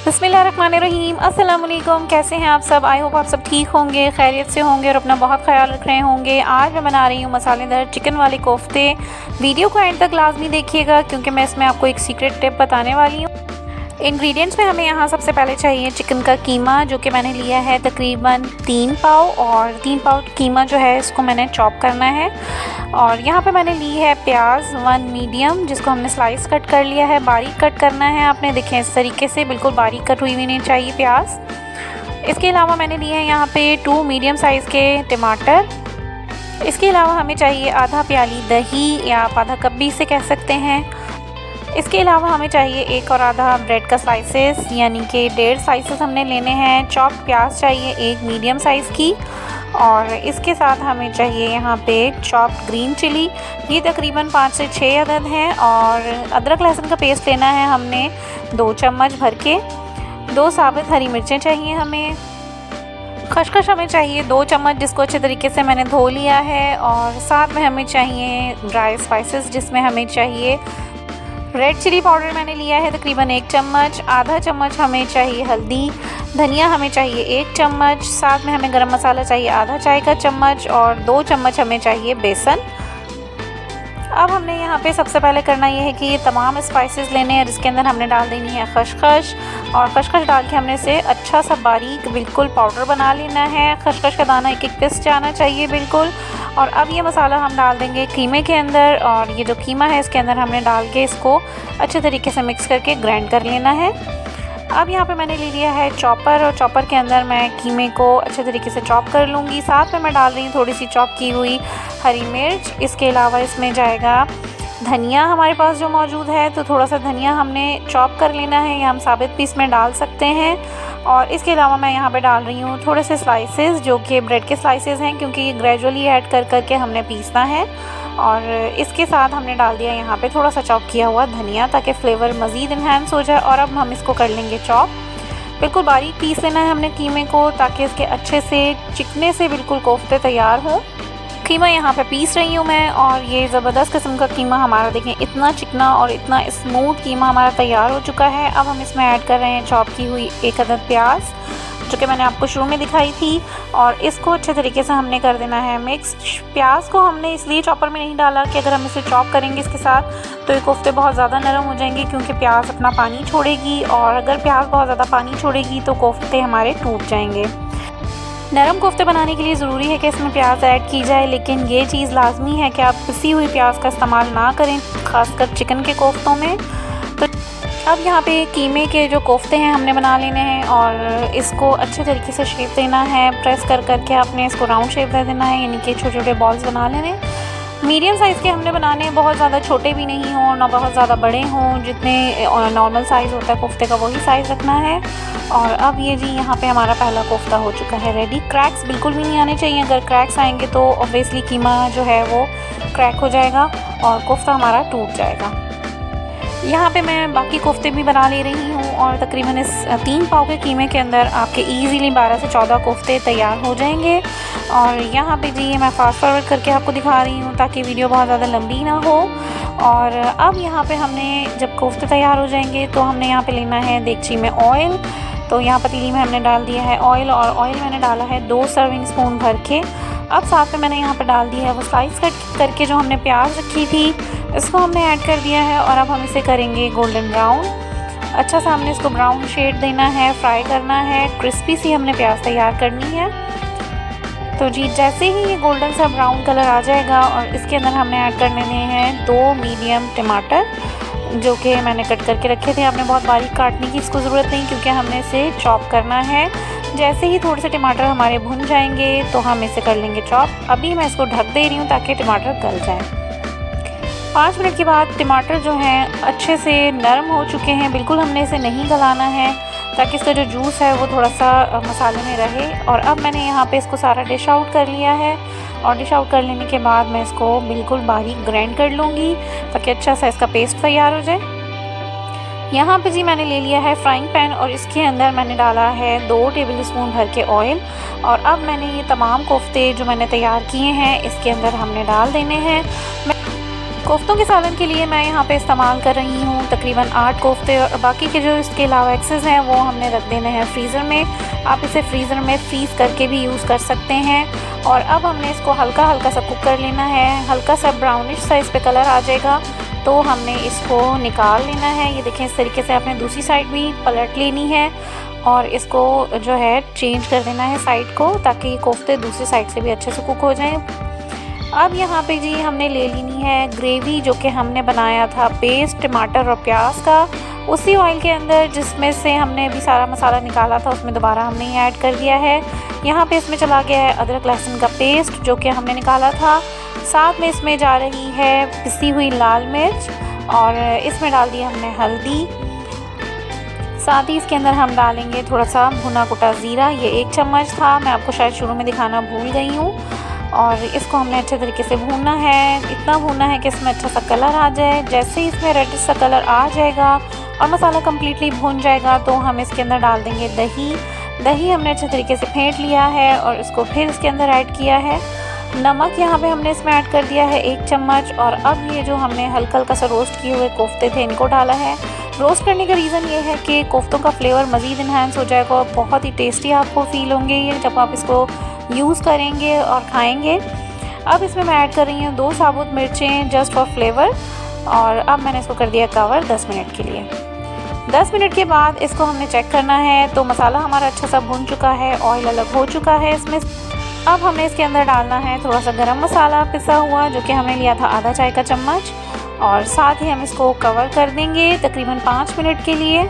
बिस्मिल्लाहिर्रहमानिर्रहीम। अस्सलाम वालेकुम। कैसे हैं आप सब? आई होप आप सब ठीक होंगे, खैरियत से होंगे और अपना बहुत ख्याल रख रहे होंगे। आज मैं बना रही हूँ मसालेदार चिकन वाले कोफ्ते। वीडियो को एंड तक लाजमी देखिएगा क्योंकि मैं इसमें आपको एक सीक्रेट टिप बताने वाली हूँ। इंग्रेडिएंट्स में हमें यहाँ सबसे पहले चाहिए चिकन का कीमा, जो कि मैंने लिया है तकरीबन 3 पाव, और 3 पाव कीमा जो है इसको मैंने चॉप करना है। और यहाँ पे मैंने ली है प्याज 1 मीडियम, जिसको हमने स्लाइस कट कर लिया है। बारीक कट करना है आपने, देखें इस तरीके से बिल्कुल बारीक कट हुई नहीं चाहिए प्याज। इसके अलावा मैंने लिए हैं यहाँ पे 2 मीडियम साइज़ के टमाटर। इसके अलावा हमें चाहिए आधा प्याली दही, या आप आधा कप भी इसे कह सकते हैं। इसके अलावा हमें चाहिए 1 और आधा ब्रेड का स्लाइसेस, यानी कि 1.5 स्लाइसेस हमने लेने हैं। चॉप प्याज चाहिए 1 मीडियम साइज़ की, और इसके साथ हमें चाहिए यहाँ पे चॉप ग्रीन चिली, ये तकरीबन 5 से 6 अदद हैं। और अदरक लहसुन का पेस्ट लेना है हमने 2 चम्मच भर के। 2 साबुत हरी मिर्चें चाहिए हमें। खसखस हमें चाहिए 2 चम्मच, जिसको अच्छे तरीके से मैंने धो लिया है। और साथ में हमें चाहिए ड्राई स्पाइसेस, जिसमें हमें चाहिए रेड चिली पाउडर मैंने लिया है तकरीबन 1 चम्मच। आधा चम्मच हमें चाहिए हल्दी। धनिया हमें चाहिए 1 चम्मच। साथ में हमें गरम मसाला चाहिए आधा चाय का चम्मच, और 2 चम्मच हमें चाहिए बेसन। अब हमने यहाँ पे सबसे पहले करना ये है कि ये तमाम स्पाइसेस लेने हैं, जिसके अंदर हमने डाल देनी है खसखस। और खसखस डाल के हमने इसे अच्छा सा बारीक बिल्कुल पाउडर बना लेना है। खसखस का दाना एक पिस जाना चाहिए बिल्कुल। और अब ये मसाला हम डाल देंगे कीमे के अंदर, और ये जो कीमा है इसके अंदर हमने डाल के इसको अच्छे तरीके से मिक्स करके ग्राइंड कर लेना है। अब यहाँ पे मैंने ले लिया है चॉपर, और चॉपर के अंदर मैं कीमे को अच्छे तरीके से चॉप कर लूँगी। साथ में मैं डाल रही हूँ थोड़ी सी चॉप की हुई हरी मिर्च। इसके अलावा इसमें जाएगा धनिया हमारे पास जो मौजूद है, तो थोड़ा सा धनिया हमने चॉप कर लेना है, या हम साबित पीस में डाल सकते हैं। और इसके अलावा मैं यहाँ पे डाल रही हूँ थोड़े से स्लाइसेस, जो कि ब्रेड के स्लाइसेस हैं, क्योंकि ये ग्रेजुअली ऐड कर करके हमने पीसना है। और इसके साथ हमने डाल दिया यहाँ पे थोड़ा सा चॉप किया हुआ धनिया, ताकि फ्लेवर मज़ीद इन्हांस हो जाए। और अब हम इसको कर लेंगे चॉप। बिल्कुल बारीक पीस लेना है हमने कीमे को, ताकि इसके अच्छे से चिकने से बिल्कुल कोफ्ते तैयार हों। कीमा यहाँ पे पीस रही हूँ मैं, और ये ज़बरदस्त किस्म का कीमा हमारा देखें इतना चिकना और इतना स्मूथ कीमा हमारा तैयार हो चुका है। अब हम इसमें ऐड कर रहे हैं चॉप की हुई 1 अदद प्याज, जो कि मैंने आपको शुरू में दिखाई थी। और इसको अच्छे तरीके से हमने कर देना है मिक्स। प्याज को हमने इसलिए चॉपर में नहीं डाला कि अगर हम इसे चॉप करेंगे इसके साथ तो ये कोफ्ते बहुत ज़्यादा नरम हो जाएंगे, क्योंकि प्याज अपना पानी छोड़ेगी, और अगर प्याज बहुत ज़्यादा पानी छोड़ेगी तो कोफ्ते हमारे टूट जाएंगे। नरम कोफ्ते बनाने के लिए ज़रूरी है कि इसमें प्याज ऐड की जाए, लेकिन ये चीज़ लाजमी है कि आप पिसी हुई प्याज का इस्तेमाल ना करें, ख़ासकर चिकन के कोफ्तों में। तो अब यहाँ पे कीमे के जो कोफ्ते हैं हमने बना लेने हैं, और इसको अच्छे तरीके से शेप देना है। प्रेस कर करके आपने इसको राउंड शेप दे देना है, यानी कि छोटे छोटे बॉल्स बना लेने। मीडियम साइज़ के हमने बनाने हैं, बहुत ज़्यादा छोटे भी नहीं हों ना बहुत ज़्यादा बड़े हों। जितने नॉर्मल साइज़ होता है कोफ्ते का वही साइज़ रखना है। और अब ये जी यहाँ पे हमारा पहला कोफ्ता हो चुका है रेडी। क्रैक्स बिल्कुल भी नहीं आने चाहिए, अगर क्रैक्स आएंगे तो ऑब्वियसली कीमा जो है वो क्रैक हो जाएगा और कोफ्ता हमारा टूट जाएगा। यहाँ पे मैं बाकी कोफ्ते भी बना ले रही हूँ, और तकरीबन इस 3 पाव के कीमे के अंदर आपके ईज़िली 12 से 14 कोफ्ते तैयार हो जाएंगे। और यहाँ पे जी मैं फास्ट फॉरवर्ड करके आपको दिखा रही हूँ ताकि वीडियो बहुत ज़्यादा लंबी ना हो। और अब यहाँ पे हमने जब कोफ्ते तैयार हो जाएंगे तो हमने यहाँ पे लेना है देगची में ऑयल। तो यहाँ पतीली में हमने डाल दिया है ऑयल, और ऑयल मैंने डाला है 2 सर्विंग स्पून भर के। अब साथ में मैंने यहाँ पे डाल दिया है वो स्लाइस कट करके जो हमने प्याज रखी थी, इसको हमने ऐड कर दिया है। और अब हम इसे करेंगे गोल्डन ब्राउन। अच्छा सा हमने इसको ब्राउन शेड देना है, फ्राई करना है, क्रिस्पी सी हमने प्याज तैयार करनी है। तो जी जैसे ही ये गोल्डन सा ब्राउन कलर आ जाएगा, और इसके अंदर हमने ऐड करने हैं 2 मीडियम टमाटर, जो कि मैंने कट करके रखे थे। आपने बहुत बारीक काटने की इसको ज़रूरत नहीं, क्योंकि हमने इसे चॉप करना है। जैसे ही थोड़े से टमाटर हमारे भुन जाएंगे तो हम इसे कर लेंगे चॉप। अभी मैं इसको ढक दे रही हूँ ताकि टमाटर गल जाए। 5 मिनट के बाद टमाटर जो हैं अच्छे से नरम हो चुके हैं। बिल्कुल हमने इसे नहीं गलाना है, ताकि इसका जो जूस है वो थोड़ा सा मसाले में रहे। और अब मैंने यहाँ पे इसको सारा डिश आउट कर लिया है, और डिश आउट कर लेने के बाद मैं इसको बिल्कुल बारीक ग्राइंड कर लूँगी, ताकि अच्छा सा इसका पेस्ट तैयार हो जाए। यहाँ पे जी मैंने ले लिया है फ्राइंग पैन, और इसके अंदर मैंने डाला है 2 टेबल स्पून भर के ऑयल। और अब मैंने ये तमाम कोफ्ते जो मैंने तैयार किए हैं इसके अंदर हमने डाल देने हैं। कोफ्तों के सालन के लिए मैं यहाँ पे इस्तेमाल कर रही हूँ तकरीबन 8 कोफ्ते, और बाकी के जो इसके अलावा एक्सेस हैं वो हमने रख देने हैं फ्रीज़र में। आप इसे फ्रीज़र में फ्रीज़ करके भी यूज़ कर सकते हैं। और अब हमने इसको हल्का हल्का सा कुक कर लेना है। हल्का सा ब्राउनिश सा इस पर कलर आ जाएगा तो हमने इसको निकाल लेना है। ये देखें, इस तरीके से आपने दूसरी साइड भी पलट लेनी है और इसको जो है चेंज कर देना है साइड को, ताकि कोफ्ते दूसरी साइड से भी अच्छे से कुक हो जाएं। अब यहाँ पे जी हमने ले लेनी है ग्रेवी, जो कि हमने बनाया था पेस्ट टमाटर और प्याज का। उसी ऑयल के अंदर जिसमें से हमने अभी सारा मसाला निकाला था उसमें दोबारा हमने ये ऐड कर दिया है। यहाँ पे इसमें चला गया है अदरक लहसुन का पेस्ट जो कि हमने निकाला था। साथ में इसमें जा रही है पिसी हुई लाल मिर्च, और इसमें डाल दी हमने हल्दी। साथ ही इसके अंदर हम डालेंगे थोड़ा सा भुना कुटा ज़ीरा, ये 1 चम्मच था, मैं आपको शायद शुरू में दिखाना भूल गई हूँ। और इसको हमने अच्छे तरीके से भूनना है, इतना भूनना है कि इसमें अच्छा सा कलर आ जाए। जैसे ही इसमें रेड सा कलर आ जाएगा और मसाला कम्प्लीटली भून जाएगा तो हम इसके अंदर डाल देंगे दही। दही हमने अच्छे तरीके से फेंट लिया है और इसको फिर इसके अंदर ऐड किया है। नमक यहाँ पे हमने इसमें ऐड कर दिया है 1 चम्मच। और अब ये जो हमने हल्का हल्का सा रोस्ट किए हुए कोफ्ते थे इनको डाला है। रोस्ट करने का रीज़न ये है कि कोफ्तों का फ्लेवर मज़ीद इन्हांस हो जाएगा और बहुत ही टेस्टी आपको फ़ील होंगे ये जब आप इसको यूज़ करेंगे और खाएंगे। अब इसमें मैं ऐड कर रही हूँ 2 साबुत मिर्चें जस्ट फॉर फ्लेवर, और अब मैंने इसको कर दिया कवर 10 मिनट के लिए। 10 मिनट के बाद इसको हमने चेक करना है तो मसाला हमारा अच्छा सा भुन चुका है, ऑयल अलग हो चुका है इसमें। अब हमें इसके अंदर डालना है थोड़ा सा गरम मसाला पिसा हुआ, जो कि हमने लिया था आधा चाय का चम्मच, और साथ ही हम इसको कवर कर देंगे तकरीबन 5 मिनट के लिए।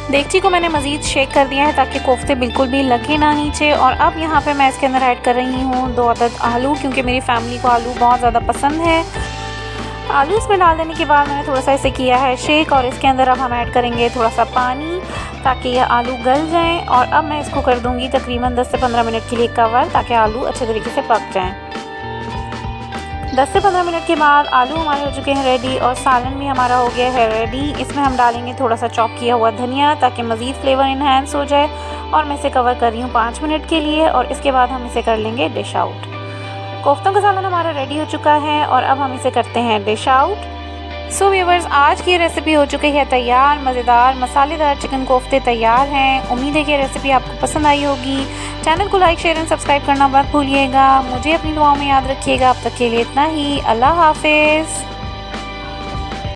देगची को मैंने मज़ीद शेक कर दिया है ताकि कोफ्ते बिल्कुल भी लगे ना नीचे। और अब यहाँ पे मैं इसके अंदर ऐड कर रही हूँ 2 अदद आलू, क्योंकि मेरी फैमिली को आलू बहुत ज़्यादा पसंद है। आलू इसमें डाल देने के बाद मैंने थोड़ा सा इसे किया है शेक, और इसके अंदर अब हम ऐड करेंगे थोड़ा सा पानी ताकि ये आलू गल जाएं। और अब मैं इसको कर दूंगी तकरीबन 10 से 15 मिनट के लिए कवर, ताकि आलू अच्छे तरीके से पक जाएं। 10 से 15 मिनट के बाद आलू हमारे हो चुके हैं रेडी और सालन भी हमारा हो गया है रेडी। इसमें हम डालेंगे थोड़ा सा चॉप किया हुआ धनिया ताकि मज़ीद फ्लेवर इन्हांस हो जाए। और मैं इसे कवर कर रही हूँ 5 मिनट के लिए, और इसके बाद हम इसे कर लेंगे डिश आउट। कोफ्तों का सालन हमारा रेडी हो चुका है और अब हम इसे करते हैं डिश आउट। सो व्यूअर्स, आज की रेसिपी हो चुकी है तैयार। मज़ेदार मसालेदार चिकन कोफ्ते तैयार हैं। उम्मीद है कि रेसिपी आपको पसंद आई होगी। चैनल को लाइक शेयर एंड सब्सक्राइब करना मत भूलिएगा। मुझे अपनी दुआओं में याद रखिएगा। अब तक के लिए इतना ही। अल्लाह हाफिज़।